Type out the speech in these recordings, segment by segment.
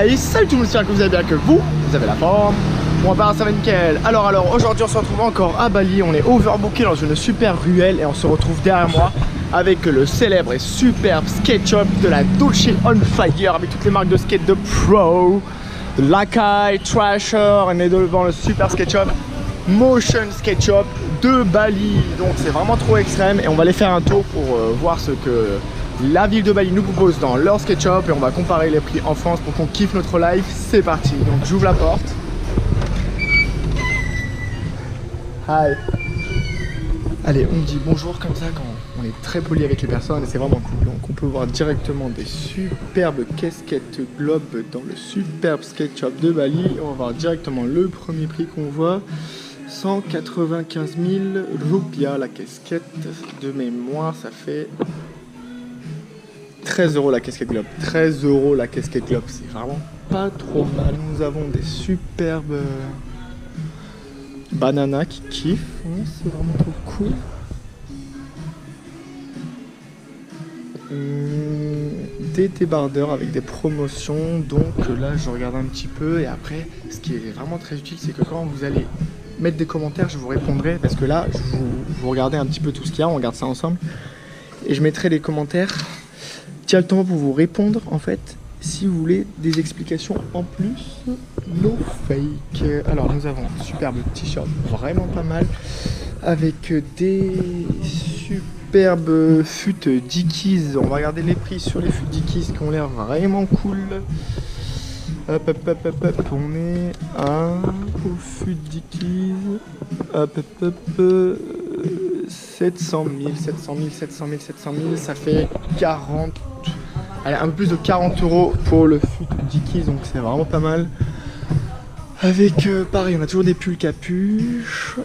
Hey, salut tout le monde, j'espère que vous allez bien, que vous avez la forme. Bon, bah ça va nickel. Alors, aujourd'hui on se retrouve encore à Bali. On est overbooké dans une super ruelle et on se retrouve derrière moi avec le célèbre et superbe skate shop de la Dolce On Fire, avec toutes les marques de skate de pro, de Lakai, Thrasher. On est devant le super skate shop Motion Skate Shop de Bali. Donc c'est vraiment trop extrême et on va aller faire un tour pour voir ce que la ville de Bali nous propose dans leur skate shop et on va comparer les prix en France pour qu'on kiffe notre life. C'est parti. Donc j'ouvre la porte. Hi. Allez, on dit bonjour comme ça quand on est très poli avec les personnes et c'est vraiment cool. Donc on peut voir directement des superbes casquettes globes dans le superbe skate shop de Bali. On va voir directement le premier prix qu'on voit. 195 000 rupiah la casquette. De mémoire, ça fait 13 € la casquette globe. 13 € la casquette globe, c'est vraiment pas trop mal. Nous avons des superbes bananas qui kiffent. Ouais, c'est vraiment trop cool. Des débardeurs avec des promotions. Donc là, je regarde un petit peu. Et après, ce qui est vraiment très utile, c'est que quand vous allez mettre des commentaires, je vous répondrai. Parce que là, vous regardez un petit peu tout ce qu'il y a. On regarde ça ensemble. Et je mettrai les commentaires directement pour vous répondre en fait si vous voulez des explications en plus. No fake. Alors nous avons un superbe t-shirt vraiment pas mal avec des superbes fûts Dickies. On va regarder les prix sur les fûts Dickies qui ont l'air vraiment cool. Hop, on est au fût Dickies. 700 000, ça fait 40. Allez, un peu plus de 40 € pour le fût Dickies, donc c'est vraiment pas mal. Avec pareil, on a toujours des pulls capuches,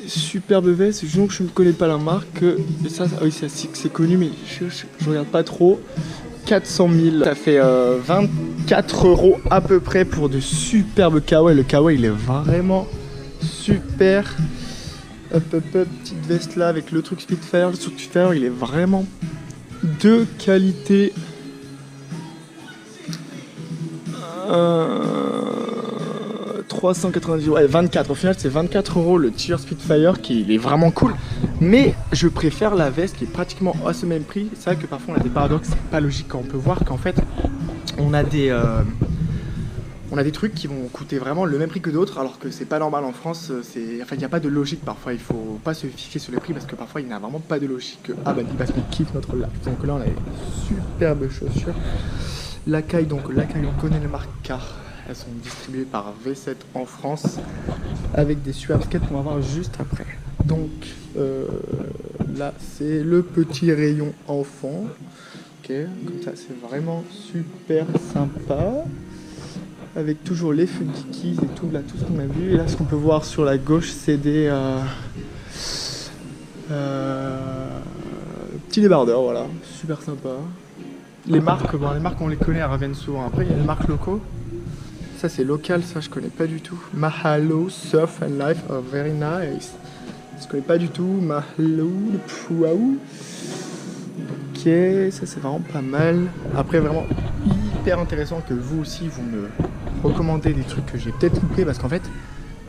superbe veste. Je ne connais pas la marque. Ça, oui, c'est connu, mais je regarde pas trop. 400 000, ça fait 24 € à peu près pour de superbes kawaii. Le kawaii, il est vraiment super. Hop, petite veste là avec le truc Spitfire. Le truc Spitfire, il est vraiment de qualité. 390 €, ouais, 24. Au final, c'est 24 € le t-shirt Spitfire qui est vraiment cool. Mais je préfère la veste qui est pratiquement à ce même prix. C'est vrai que parfois on a des paradoxes, c'est pas logique quand on peut voir qu'en fait on a des trucs qui vont coûter vraiment le même prix que d'autres, alors que c'est pas normal en France. Enfin, il n'y a pas de logique parfois. Il faut pas se fixer sur les prix parce que parfois il n'y a vraiment pas de logique à Bali parce qu'on kiffe notre life. Donc là, on a des superbes chaussures. Lakai, donc Lakai, on connaît les marques car elles sont distribuées par V7 en France avec des superbes skates qu'on va voir juste après. Donc là, c'est le petit rayon enfant. Ok, comme ça, c'est vraiment super sympa. Avec toujours les feux Dickies et tout, là, tout ce qu'on a vu. Et là, ce qu'on peut voir sur la gauche, c'est des petits débardeurs, voilà, super sympa. Les marques, on les connaît, elles reviennent souvent. Après, il y a les marques locaux. Ça, c'est local, ça, je connais pas du tout. Mahalo, Surf and Life, are very nice. Je connais pas du tout. Mahalo, le Pouaou. Ok, ça, c'est vraiment pas mal. Après, vraiment hyper intéressant que vous aussi, vous me recommandez des trucs que j'ai peut-être loupé parce qu'en fait,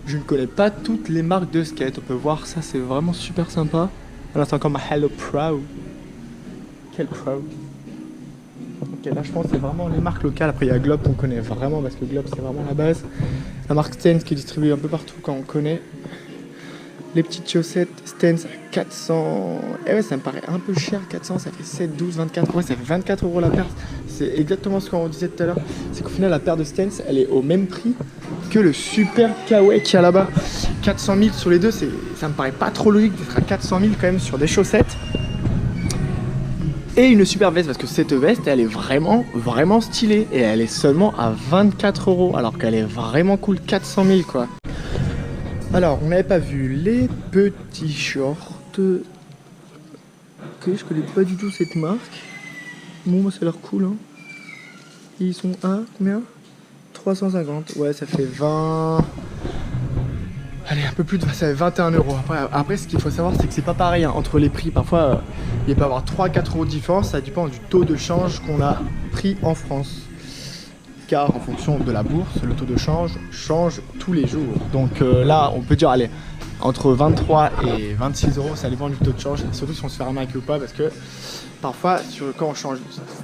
je ne connais pas toutes les marques de skate. On peut voir ça, c'est vraiment super sympa. Alors, c'est encore Mahalo Pro. Quel Pro. Ok, là je pense que c'est vraiment les marques locales. Après il y a Globe qu'on connaît vraiment parce que Globe c'est vraiment la base. La marque Stance qui est distribuée un peu partout quand on connaît. Les petites chaussettes Stance 400. Eh ouais, ça me paraît un peu cher. 400, ça fait 7, 12, 24. Ouais, ça fait 24 € la paire. C'est exactement ce qu'on disait tout à l'heure. C'est qu'au final la paire de Stance elle est au même prix que le super kawaii qu'il y a là-bas. 400 000 sur les deux, ça me paraît pas trop logique d'être à 400 000 quand même sur des chaussettes. Et une super veste parce que cette veste elle est vraiment stylée et elle est seulement à 24 € alors qu'elle est vraiment cool. 400 000 quoi. Alors on n'avait pas vu les petits shorts. Ok, je connais pas du tout cette marque. Bon, ça a l'air cool hein. Et ils sont à combien? 350. Ouais, ça fait 20. Allez, un peu plus de ça, 21 €. Après, ce qu'il faut savoir, c'est que c'est pas pareil hein, entre les prix. Parfois, il peut y avoir 3-4 € de différence. Ça dépend du taux de change qu'on a pris en France. car en fonction de la bourse, le taux de change change tous les jours. Donc là, on peut dire, allez, entre 23 et 26 euros, ça dépend du taux de change, surtout si on se fait arnaquer ou pas, parce que parfois, quand on change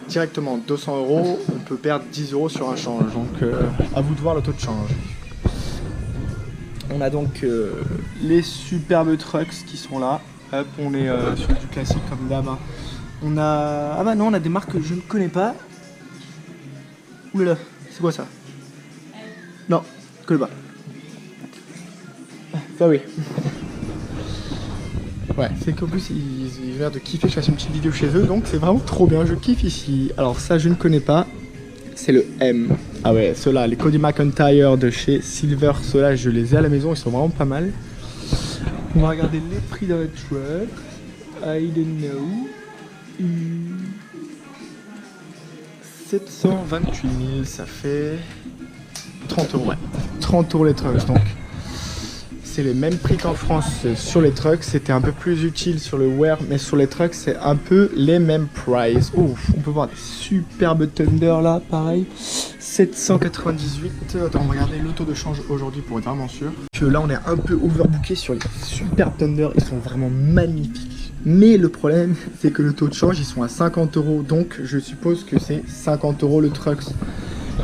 directement 200 euros, on peut perdre 10 euros sur un change. Donc à vous de voir le taux de change. On a donc les superbes trucks qui sont là. Hop, on est sur du classique comme d'hab. On a... Ah bah non, on a des marques que je ne connais pas. Oulala, c'est quoi ça? Non, je connais pas. Ça oui. Ouais, c'est qu'en plus ils ont l'air de kiffer que je fasse une petite vidéo chez eux, donc c'est vraiment trop bien, je kiffe ici. Alors ça je ne connais pas, c'est le M. Ah ouais, ceux-là, les Cody McIntyre de chez Silver, ceux-là je les ai à la maison, ils sont vraiment pas mal. On va regarder les prix de la truck. I don't know. 728 000, ça fait 30 euros. Ouais, 30 euros les trucks donc. C'est les mêmes prix qu'en France sur les trucks, c'était un peu plus utile sur le wear, mais sur les trucks c'est un peu les mêmes prices. Oh, on peut voir des superbes Thunder là, pareil. 798. Attends, on va regarder le taux de change aujourd'hui pour être vraiment sûr. Que là on est un peu overbooké sur les superbes Thunder, ils sont vraiment magnifiques. Mais le problème c'est que le taux de change ils sont à 50 euros, donc je suppose que c'est 50 euros le trucks.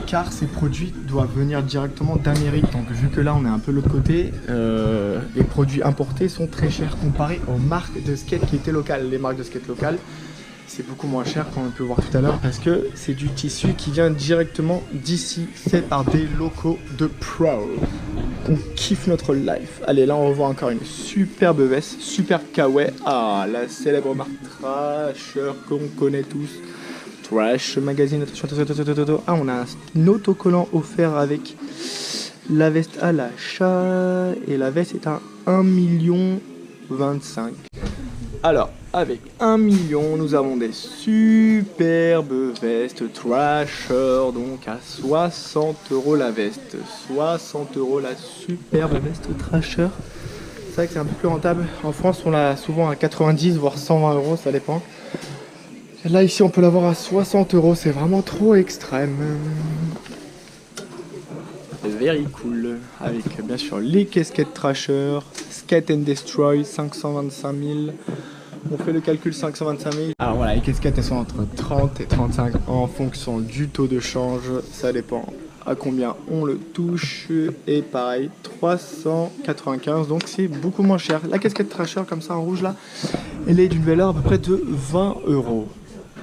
Car ces produits doivent venir directement d'Amérique. Donc vu que là on est un peu de l'autre côté, les produits importés sont très chers comparés aux marques de skate qui étaient locales. Les marques de skate locales, c'est beaucoup moins cher comme on peut voir tout à l'heure parce que c'est du tissu qui vient directement d'ici, fait par des locaux de pro. On kiffe notre life. Allez, là on revoit encore une superbe veste, superbe kawaii. Ah, la célèbre marque Thrasher qu'on connaît tous. Trash Magazine, attention. Ah, on a un autocollant offert avec la veste à l'achat. Et la veste est à 1,25 million. Alors, avec 1 million, nous avons des superbes vestes Trasher. Donc à 60 euros la veste. 60 euros la superbe veste Trasher. C'est vrai que c'est un peu plus rentable. En France, on l'a souvent à 90 voire 120 euros, ça dépend. Là ici on peut l'avoir à 60 euros, c'est vraiment trop extrême. Very cool. Avec bien sûr les casquettes Thrasher, Skate and Destroy, 525 000. On fait le calcul 525 000. Alors voilà, les casquettes elles sont entre 30 et 35 en fonction du taux de change. Ça dépend à combien on le touche. Et pareil, 395, donc c'est beaucoup moins cher. La casquette Thrasher comme ça en rouge là, elle est d'une valeur à peu près de 20 euros.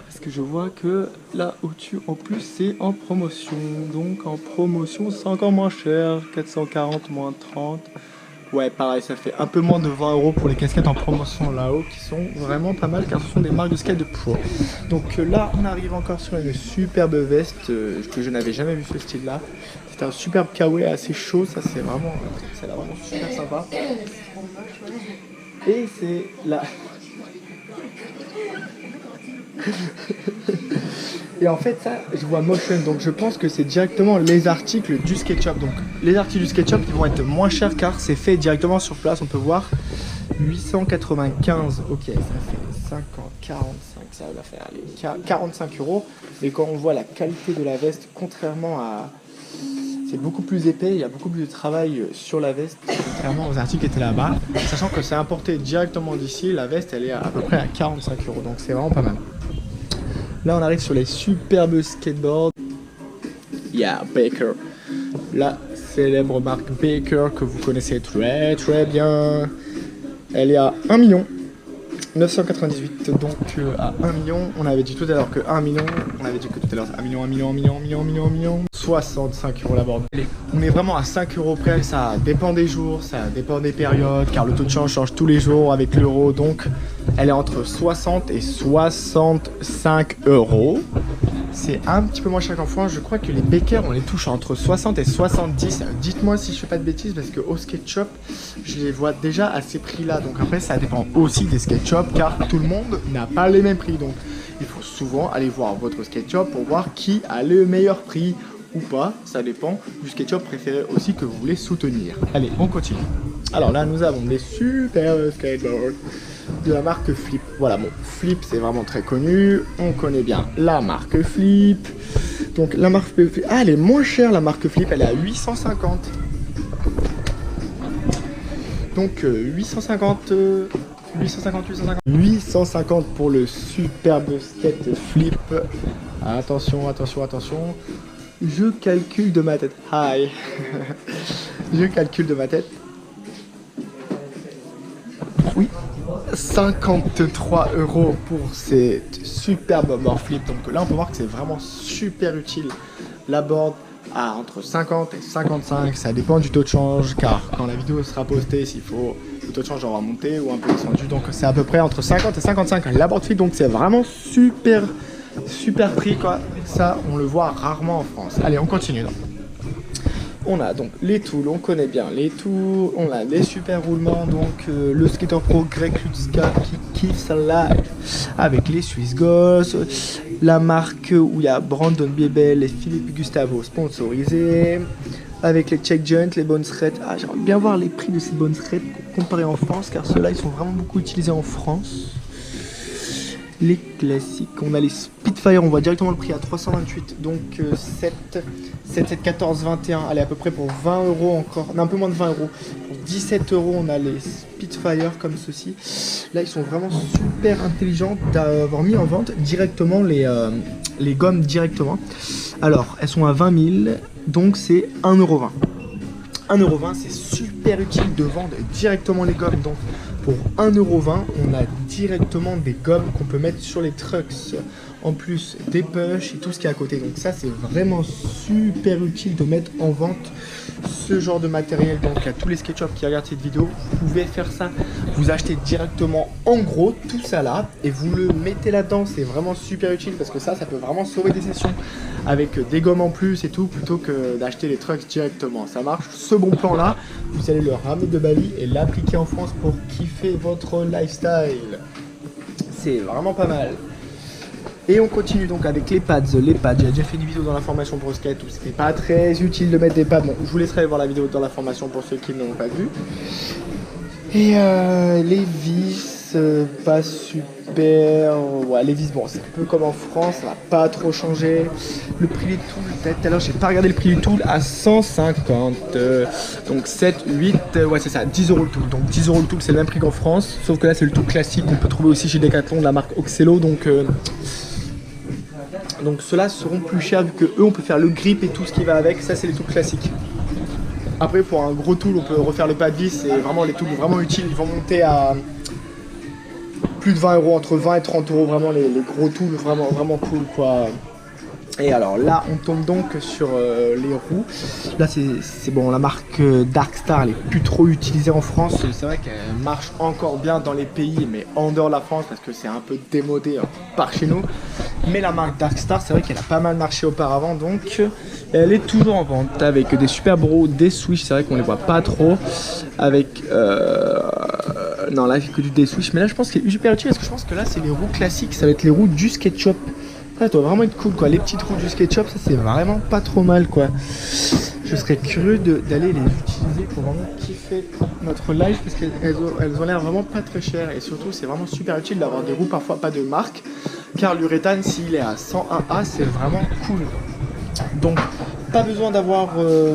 Parce que je vois que là au-dessus en plus c'est en promotion. Donc en promotion c'est encore moins cher. 440 moins 30. Ouais pareil, ça fait un peu moins de 20 euros pour les casquettes en promotion là-haut qui sont vraiment pas mal car ce sont des marques de skate de pro. Donc là on arrive encore sur une superbe veste que je n'avais jamais vu ce style là. C'est un superbe kawaii assez chaud, ça c'est vraiment, ça a l'air vraiment super sympa. Et c'est là. Et en fait ça je vois motion, donc je pense que c'est directement les articles du SkateShop. Donc les articles du SkateShop ils vont être moins chers car c'est fait directement sur place. On peut voir 895, ok ça fait 50, 45, ça va faire allez, 45 euros. Et quand on voit la qualité de la veste, contrairement à... C'est beaucoup plus épais, il y a beaucoup plus de travail sur la veste, contrairement aux articles qui étaient là-bas. Sachant que c'est importé directement d'ici, la veste elle est à peu près à 45 euros, donc c'est vraiment pas mal. Là on arrive sur les superbes skateboards. Yeah, Baker. La célèbre marque Baker que vous connaissez très très bien. Elle est à 1 million 998, donc à 1 million, on avait dit tout à l'heure que 1 million, on avait dit que tout à l'heure 1 million, 65 euros la board. On est vraiment à 5 euros près, ça dépend des jours, ça dépend des périodes, car le taux de change change tous les jours avec l'euro, donc elle est entre 60 et 65 euros. C'est un petit peu moins cher qu'en France, je crois que les Baker on les touche entre 60 et 70. Dites-moi si je fais pas de bêtises parce qu'au skate shop, je les vois déjà à ces prix là, donc après ça dépend aussi des skate shops car tout le monde n'a pas les mêmes prix, donc il faut souvent aller voir votre skate shop pour voir qui a le meilleur prix ou pas, ça dépend du skate shop préféré aussi que vous voulez soutenir. Allez, on continue. Alors là nous avons des super skateboards de la marque Flip. Voilà, bon, Flip c'est vraiment très connu, on connaît bien la marque Flip. Donc la marque Flip, ah elle est moins chère la marque Flip, elle est à 850. Donc 850 pour le superbe skate Flip. Attention, attention, attention. Je calcule de ma tête. Hi. Je calcule de ma tête. Oui. 53 € pour cette superbe board flip. Donc là on peut voir que c'est vraiment super utile. La board à entre 50 et 55, ça dépend du taux de change, car quand la vidéo sera postée, s'il faut, le taux de change aura monté ou un peu descendu, donc c'est à peu près entre 50 et 55 la board flip, donc c'est vraiment super prix quoi. Ça on le voit rarement en France. Allez, on continue. On a donc les tools, on connaît bien les tools, on a les super roulements, donc le skater pro Greg Lutzka qui kiffe sa life avec les Swiss Goss, la marque où il y a Brandon Biebel et Philippe Gustavo sponsorisés, avec les Check Joint, les Bones Red. Ah, j'aimerais bien voir les prix de ces Bones Red comparés en France, car ceux-là ils sont vraiment beaucoup utilisés en France. Les classiques, on a les Spitfire, on voit directement le prix à 328, donc 7, 14, 21, allez à peu près pour 20 € encore, non, un peu moins de 20 €, pour 17 €, on a les Spitfire comme ceci. Là ils sont vraiment super intelligents d'avoir mis en vente directement les gommes directement. Alors elles sont à 20 000, donc c'est 1,20 €. 1,20 €, c'est super utile de vendre directement les gommes. Donc pour 1,20 €, on a directement des gommes qu'on peut mettre sur les trucks, en plus des push et tout ce qui est à côté. Donc ça c'est vraiment super utile de mettre en vente ce genre de matériel. Donc à tous les skate shops qui regardent cette vidéo, vous pouvez faire ça, vous achetez directement en gros tout ça là et vous le mettez là-dedans. C'est vraiment super utile parce que ça peut vraiment sauver des sessions avec des gommes en plus et tout, plutôt que d'acheter les trucks directement. Ça marche, ce bon plan là, vous allez le ramener de Bali et l'appliquer en France pour kiffer votre lifestyle. C'est vraiment pas mal. Et on continue donc avec les pads. Les pads, j'ai déjà fait une vidéo dans la formation pour skate où c'était pas très utile de mettre des pads. Bon, je vous laisserai voir la vidéo dans la formation pour ceux qui ne l'ont pas vu. Et les vis, pas super. Ouais, les vis, bon, c'est un peu comme en France, ça va pas trop changer. Le prix du tool, tout à l'heure, j'ai pas regardé le prix du tool, à 150. Donc 7, 8, ouais, c'est ça, 10 € le tool. Donc 10 € le tool, c'est le même prix qu'en France, sauf que là, c'est le tool classique qu'on peut trouver aussi chez Decathlon de la marque Oxelo. Donc ceux-là seront plus chers vu que eux on peut faire le grip et tout ce qui va avec. Ça c'est les tools classiques. Après pour un gros tool on peut refaire le pas de vis. Et vraiment les tools vraiment utiles, ils vont monter à plus de 20 €, entre 20 et 30 €. Vraiment les gros tools vraiment cool quoi. Et alors là on tombe donc sur les roues. Là c'est bon, la marque Darkstar elle est plus trop utilisée en France. C'est vrai qu'elle marche encore bien dans les pays mais en dehors de la France parce que c'est un peu démodé par chez nous. Mais la marque Darkstar c'est vrai qu'elle a pas mal marché auparavant, donc elle est toujours en vente avec des super roues, des switch. C'est vrai qu'on les voit pas trop avec non là il fait que du des switch, mais là je pense qu'il est super utile parce que je pense que là c'est les roues classiques, ça va être les roues du SketchUp. Ça doit vraiment être cool quoi, les petites roues du SketchUp, ça c'est vraiment pas trop mal quoi. Je serais curieux d'aller les utiliser pour vraiment kiffer notre life parce qu'elles ont l'air vraiment pas très chères et surtout c'est vraiment super utile d'avoir des roues parfois pas de marque, car l'uréthane s'il est à 101A c'est vraiment cool. Donc pas besoin d'avoir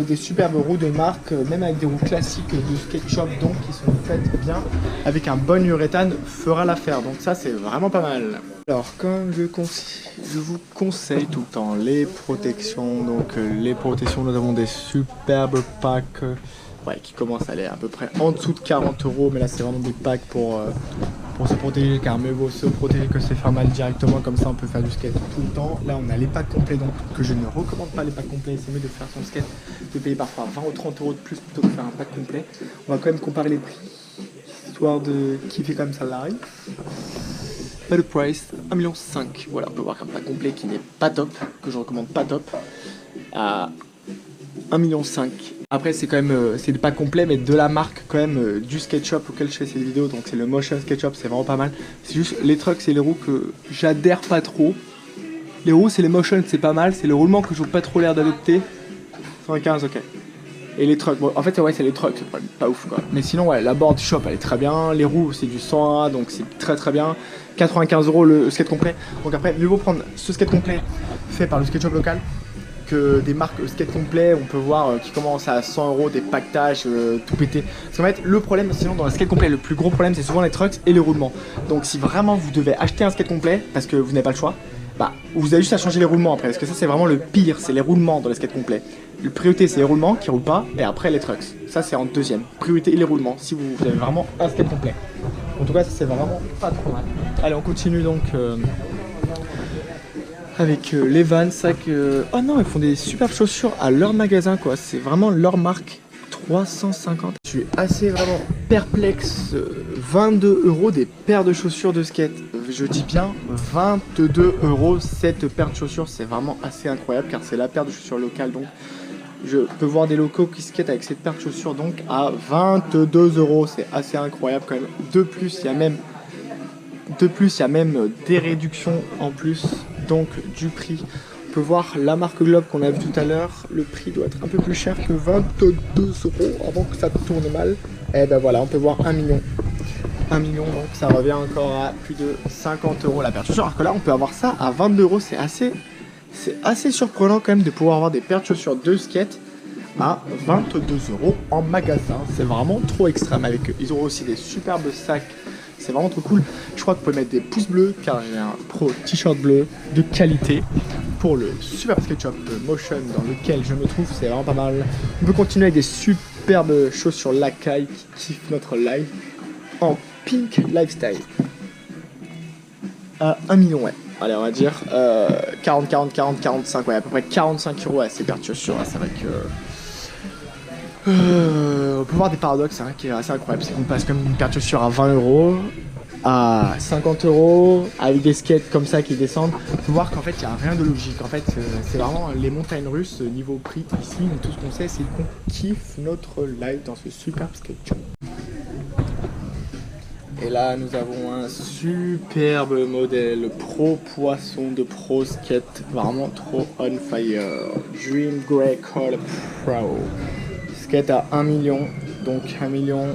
des superbes roues de marque, même avec des roues classiques de SketchUp donc qui sont faites bien avec un bon uréthane fera l'affaire, donc ça c'est vraiment pas mal. Alors comme je vous conseille tout le temps les protections, donc les protections nous avons des superbes packs ouais, qui commencent à aller à peu près en dessous de 40 €, mais là c'est vraiment des packs pour se protéger, car mieux vaut se protéger que se faire mal directement, comme ça on peut faire du skate tout le temps. Là on a les packs complets, donc que je ne recommande pas les packs complets, c'est mieux de faire son skate, de payer parfois 20 ou 30 € de plus plutôt que de faire un pack complet. On va quand même comparer les prix, histoire de kiffer comme ça live. Pas de price, 1,5 million. Voilà, on peut voir qu'un pack complet qui n'est pas top, que je recommande pas top, à 1,5 million. Après c'est quand même, c'est pas complet mais de la marque quand même du SketchUp auquel je fais ces vidéos, donc c'est le Motion SketchUp, c'est vraiment pas mal. C'est juste les trucks et les roues que j'adhère pas trop. Les roues c'est les Motion, c'est pas mal, c'est le roulement que je n'ai pas trop l'air d'adopter. 115, ok. Et les trucks, bon en fait ouais c'est les trucks, c'est pas ouf quoi. Mais sinon ouais, la board shop elle est très bien, les roues c'est du 101 donc c'est très bien. 95 € le skate complet. Donc après mieux vaut prendre ce skate complet fait par le SketchUp local avec des marques skate complet, on peut voir qui commencent à 100 €, des pactages, tout pété. Parce qu'en fait, le problème, sinon dans le skate complet, le plus gros problème, c'est souvent les trucks et les roulements. Donc si vraiment vous devez acheter un skate complet, parce que vous n'avez pas le choix, bah vous avez juste à changer les roulements après, parce que ça c'est vraiment le pire, c'est les roulements dans les skates complets. La priorité c'est les roulements qui roulent pas, et après les trucks. Ça c'est en deuxième. Priorité les roulements, si vous avez vraiment un skate complet. En tout cas, ça c'est vraiment pas trop mal. Allez, on continue donc avec les Vans. Oh non, ils font des superbes chaussures à leur magasin quoi. C'est vraiment leur marque. 350. Je suis assez vraiment perplexe. 22 € des paires de chaussures de skate. Je dis bien 22 € cette paire de chaussures. C'est vraiment assez incroyable car c'est la paire de chaussures locale. Donc je peux voir des locaux qui skatent avec cette paire de chaussures donc à 22 €. C'est assez incroyable quand même. De plus, il y a même des réductions en plus donc du prix. On peut voir la marque Globe qu'on a vu tout à l'heure, le prix doit être un peu plus cher que 22 € avant que ça tourne mal. Et ben voilà, on peut voir 1 million. 1 million, donc ça revient encore à plus de 50 € la paire de chaussures. Alors que là, on peut avoir ça à 22 €. C'est assez surprenant quand même de pouvoir avoir des paires de chaussures de skate à 22 € en magasin. C'est vraiment trop extrême avec eux. Ils ont aussi des superbes sacs. C'est vraiment trop cool. Je crois que vous pouvez mettre des pouces bleus car j'ai un pro t-shirt bleu de qualité pour le super skate shop Motion dans lequel je me trouve. C'est vraiment pas mal. On peut continuer avec des superbes chaussures Lakai qui kiffent notre live en pink lifestyle à 1 million. Ouais. Allez, on va dire 40, 45, ouais, à peu près 45 € à ces paires de chaussures. C'est vrai que on peut voir des paradoxes hein, qui est assez incroyable. C'est qu'on passe comme une paire de chaussures à 20 € à 50 € avec des skates comme ça qui descendent. On peut voir qu'en fait il n'y a rien de logique. En fait c'est vraiment les montagnes russes niveau prix ici. Mais tout ce qu'on sait c'est qu'on kiffe notre live dans ce superbe skate shop. Et là nous avons un superbe modèle pro poisson de pro skate. Vraiment trop on fire. Dream Grey Color Pro. Skate à 1 million, donc 1 million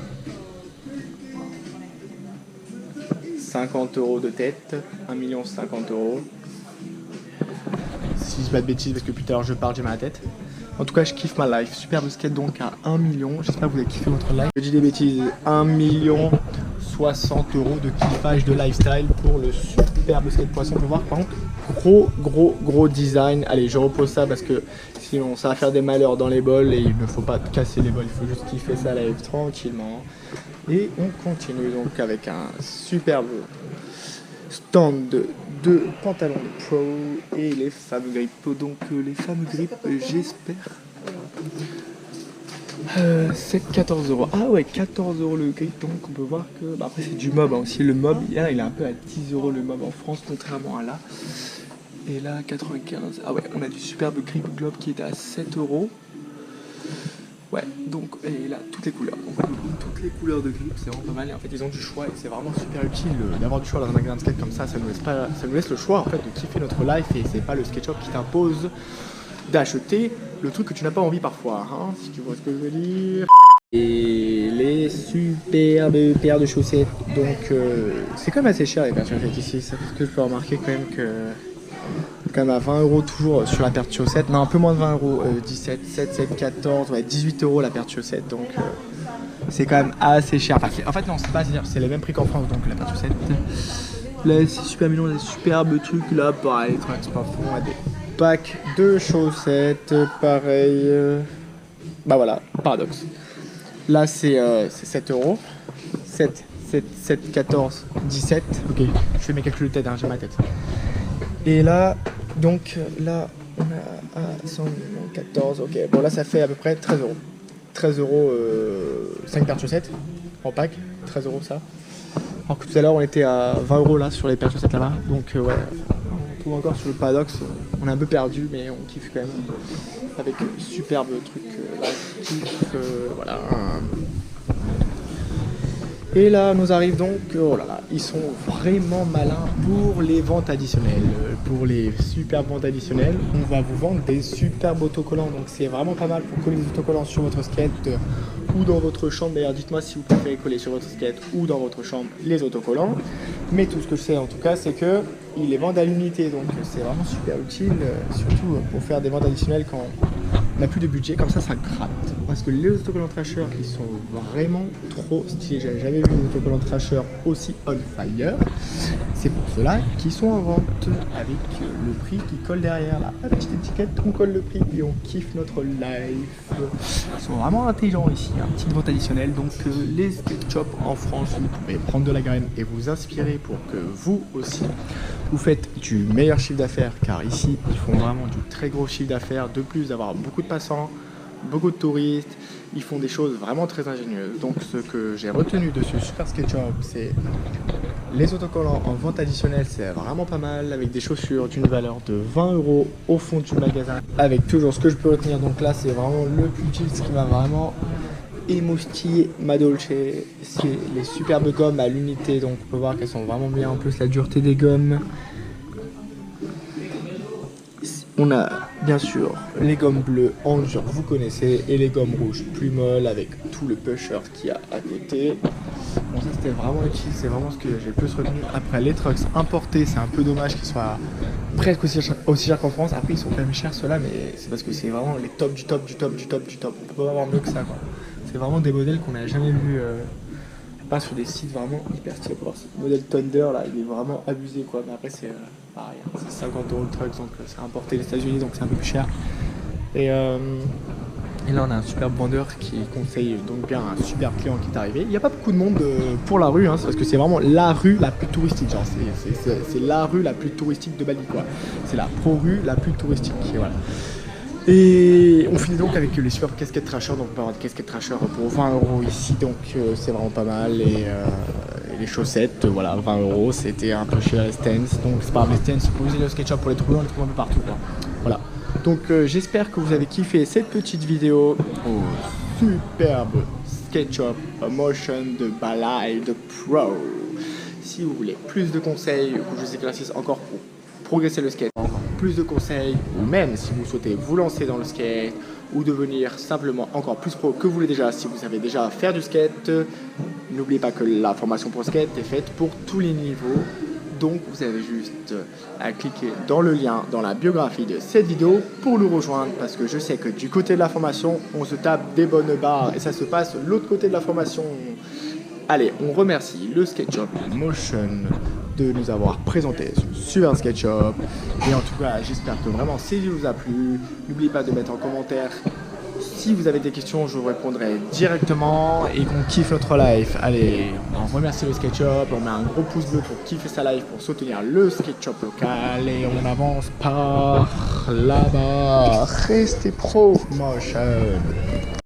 50 € de tête, 1 million 50 €. Si je dis pas de bêtises parce que plus tard je parle, j'ai mal à la tête. En tout cas, je kiffe ma life. Superbe skate donc à 1 million. J'espère que vous avez kiffé votre life. Je dis des bêtises, 1 million 60 € de kiffage de lifestyle pour le superbe skate poisson. On peut voir par contre, gros design. Allez, je repose ça parce que sinon ça va faire des malheurs dans les bols et il ne faut pas casser les bols, il faut juste kiffer ça live tranquillement. Et on continue donc avec un superbe stand de pantalons de pro et les fameux grippes. Donc les fameux grippes, j'espère. 14 €. Ah ouais, 14 € le grip. Donc on peut voir que. Bah après c'est du mob hein, aussi. Le mob, là, il est un peu à 10 € le mob en France, contrairement à là. Et là, 95. Ah ouais, on a du superbe grip Globe qui est à 7 €. Ouais, donc, et là, toutes les couleurs. Donc, toutes les couleurs de grip, c'est vraiment pas mal. Et en fait, ils ont du choix et c'est vraiment super utile d'avoir du choix dans un magasin de skate comme ça. Ça nous laisse le choix en fait de kiffer notre life et c'est pas le skate shop qui t'impose d'acheter le truc que tu n'as pas envie parfois, hein, si tu vois ce que je veux dire. Et les superbes paires de chaussettes. Donc, c'est quand même assez cher les paires de chaussettes ici. Ça parce que je peux remarquer quand même que. Quand même à 20 € toujours sur la paire de chaussettes. Non, un peu moins de 20 €. 17, 7, 14, ouais, 18 € la paire de chaussettes. Donc c'est quand même assez cher. Enfin, en fait, non, c'est pas assez cher. C'est les mêmes prix qu'en France, donc la paire de chaussettes. Là, c'est super mignon, les superbes trucs là. Pareil, les trucs, c'est pas fond. Des packs de chaussettes, pareil. Bah voilà, paradoxe. Là, c'est 7 €. 7, 14, 17. Ok, je fais mes calculs de tête, hein, j'ai ma tête. Et là, donc là, on a 114, ok. Bon, là, ça fait à peu près 13 €. 13 €, 5 paires de chaussettes en pack. 13 € ça. Alors que tout à l'heure, on était à 20 € là sur les paires de chaussettes là-bas. Donc, ouais, on trouve encore sur le paradoxe. On est un peu perdu, mais on kiffe quand même. Avec superbe truc là, voilà. Et là, nous arrive donc, oh là là, ils sont vraiment malins pour les ventes additionnelles. Pour les superbes ventes additionnelles, on va vous vendre des superbes autocollants. Donc c'est vraiment pas mal pour coller des autocollants sur votre skate. ou dans votre chambre. D'ailleurs, dites-moi si vous préférez coller sur votre skate ou dans votre chambre les autocollants. Mais tout ce que je sais en tout cas, c'est que ils les vendent à l'unité, donc c'est vraiment super utile, surtout pour faire des ventes additionnelles quand on n'a plus de budget, comme ça gratte. Parce que les autocollants Thrasher, ils sont vraiment trop stylés. J'avais jamais vu des autocollants Thrasher aussi on fire. C'est pour cela qu'ils sont en vente avec le prix qui colle derrière là. La petite étiquette, on colle le prix et on kiffe notre life. Ils sont vraiment intelligents ici, hein. Petite vente additionnelle. Donc les skate shops en France, vous pouvez prendre de la graine et vous inspirer pour que vous aussi vous faites du meilleur chiffre d'affaires, car ici ils font vraiment du très gros chiffre d'affaires. De plus d'avoir beaucoup de passants, beaucoup de touristes, ils font des choses vraiment très ingénieuses. Donc ce que j'ai retenu de ce super skate shop, c'est les autocollants en vente additionnelle, c'est vraiment pas mal, avec des chaussures d'une valeur de 20 € au fond du magasin. Avec toujours ce que je peux retenir, donc là c'est vraiment le plus utile, ce qui m'a vraiment émoustillé ma Dolce, c'est les superbes gommes à l'unité, donc on peut voir qu'elles sont vraiment bien, en plus la dureté des gommes. On a bien sûr les gommes bleues en dur, vous connaissez, et les gommes rouges plus molles avec tout le pusher qu'il y a à côté. Bon, ça c'était vraiment utile, c'est vraiment ce que j'ai le plus retenu. Après les trucks importés, c'est un peu dommage qu'ils soient presque aussi chers qu'en France. Après ils sont quand même chers ceux-là, mais c'est parce que c'est vraiment les tops du top du top du top du top. On peut pas avoir mieux que ça quoi. C'est vraiment des modèles qu'on n'a jamais vu pas sur des sites vraiment hyper stylés. Le modèle Thunder là, il est vraiment abusé quoi. Mais après c'est pareil, hein, c'est 50 € le truck, donc c'est importé des États-Unis, donc c'est un peu plus cher. Et là on a un superbe vendeur qui conseille donc bien un superbe client qui est arrivé. Il n'y a pas beaucoup de monde pour la rue, hein, parce que c'est vraiment la rue la plus touristique. Genre c'est la rue la plus touristique de Bali quoi. C'est la pro-rue la plus touristique. Et voilà. Et on finit donc avec les superbes casquettes Thrasher. Donc on peut avoir des casquettes Thrasher pour 20 € ici, donc c'est vraiment pas mal. Et les chaussettes, voilà, 20 €, c'était un peu cher les stands. Donc c'est pas grave, les stands, vous pouvez utiliser le SketchUp pour les trouver, on les trouve un peu partout quoi. Voilà. Donc j'espère que vous avez kiffé cette petite vidéo au superbe SketchUp Motion de Balaïd Pro. Si vous voulez plus de conseils ou des exercices encore pour progresser le skate, encore plus de conseils, ou même si vous souhaitez vous lancer dans le skate ou devenir simplement encore plus pro que vous l'êtes déjà, si vous savez déjà faire du skate, n'oubliez pas que la formation pro skate est faite pour tous les niveaux. Donc vous avez juste à cliquer dans le lien dans la biographie de cette vidéo pour nous rejoindre, parce que je sais que du côté de la formation, on se tape des bonnes barres et ça se passe de l'autre côté de la formation. Allez, on remercie le SketchUp Motion de nous avoir présenté ce super SketchUp. Et en tout cas, j'espère que vraiment cette vidéo vous a plu. N'oubliez pas de mettre en commentaire si vous avez des questions, je vous répondrai directement et qu'on kiffe notre live. Allez, on remercie le SketchUp, on met un gros pouce bleu pour kiffer sa live, pour soutenir le SketchUp local et on avance par là-bas. Restez pro motion.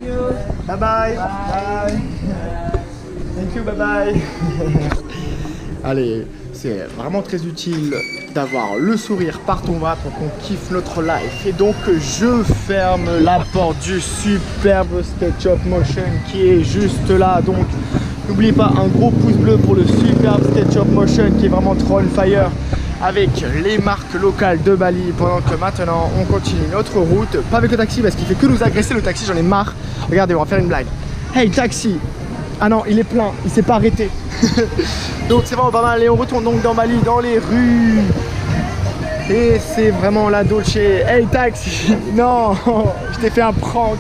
Bye bye. Bye. Thank you, bye bye. Allez, c'est vraiment très utile d'avoir le sourire partout où on va pour qu'on kiffe notre life. Et donc je ferme la porte du superbe SketchUp Motion qui est juste là. Donc n'oubliez pas un gros pouce bleu pour le superbe SketchUp Motion qui est vraiment trop on fire avec les marques locales de Bali. Pendant que maintenant on continue notre route, pas avec le taxi parce qu'il fait que nous agresser le taxi, j'en ai marre. Regardez, on va faire une blague. Hey taxi! Ah non, il est plein, il s'est pas arrêté. Donc c'est vraiment pas mal. Et on retourne donc dans Bali, dans les rues. Et c'est vraiment la Dolce. Hey taxi! Non, je t'ai fait un prank.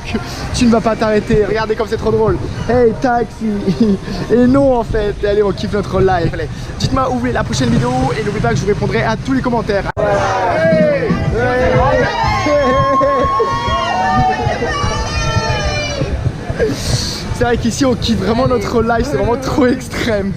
Tu ne vas pas t'arrêter. Regardez comme c'est trop drôle. Hey taxi! Et non en fait. Allez, on kiffe notre live. Allez, dites-moi où vous voulez la prochaine vidéo. Et n'oubliez pas que je vous répondrai à tous les commentaires. Hey, c'est vrai qu'ici on kiffe vraiment notre live, c'est vraiment trop extrême.